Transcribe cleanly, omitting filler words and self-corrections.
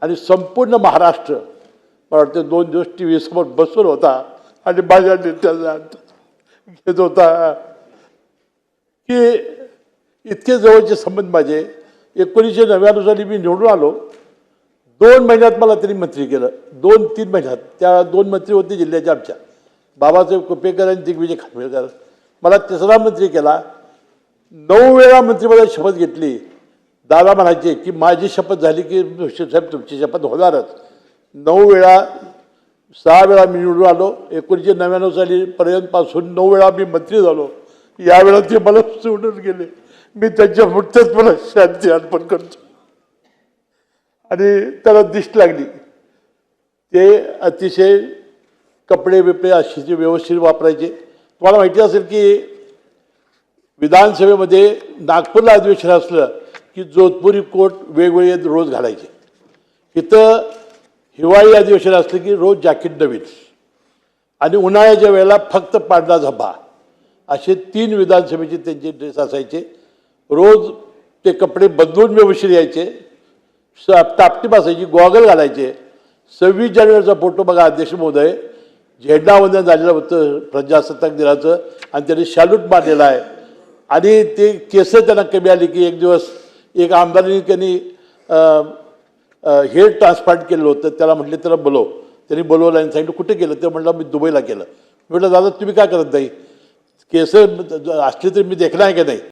आणि संपूर्ण महाराष्ट्र मला वाटतं 2 दिवस टी व्ही समोर बसून होता आणि माझ्या नेत्याला घेत होता की इतके जवळचे संबंध माझे. 1999 साली मी निवडून आलो. 2 महिन्यात मला त्यांनी मंत्री केलं. 2-3 महिन्यात. त्या 2 मंत्री होते जिल्ह्याच्या आमच्या, बाबासाहेब कुपेकर आणि दिग्विजय खानविलकर. मला तिसरा मंत्री केला. 9 वेळा मंत्रिपदाची शपथ घेतली. दादा म्हणायचे की माझी शपथ झाली की साहेब तुमची शपथ होणारच. 9 वेळा, 6 वेळा मी निवडून आलो. 1999 साली पर्यंतपासून 9 वेळा मी मंत्री झालो. यावेळा ते मला सोडून गेले. मी त्यांच्या मुठ्यात मला शांती अर्पण करतो. आणि त्याला दिष्ट लागली. ते अतिशय कपडे बिपडे अशी व्यवस्थित वापरायचे. तुम्हाला माहिती असेल की विधानसभेमध्ये नागपूरला अधिवेशन असलं की जोधपुरी कोट वेगवेगळे रोज घालायचे. इथं हिवाळी अधिवेशन असलं की रोज जॅकेट नवीन आणि उन्हाळ्याच्या वेळेला फक्त पांढरा झब्बा, असे 3 विधानसभेचे त्यांचे ड्रेस असायचे. रोज ते कपडे बदलून व्यवस्थित यायचे. टापटीप असायची, गॉगल घालायचे. 26 जानेवारीचा फोटो बघा अध्यक्ष महोदय, झेंडावंदन झालेलं होतं प्रजासत्ताक दिनाचं आणि त्यांनी सॅल्यूट मारलेला आहे. आणि ते केस त्यांना कमी आली की एक दिवस एक आमदारांनी त्यांनी हेअर ट्रान्सप्लांट केलं होतं. त्याला म्हटले त्याला बोलव. त्यांनी बोलवलं आणि सांगितलं कुठे केलं? ते म्हटलं मी दुबईला केलं. म्हटलं दादा तुम्ही काय करत नाही? केस असले तरी मी देखला आहे का नाही?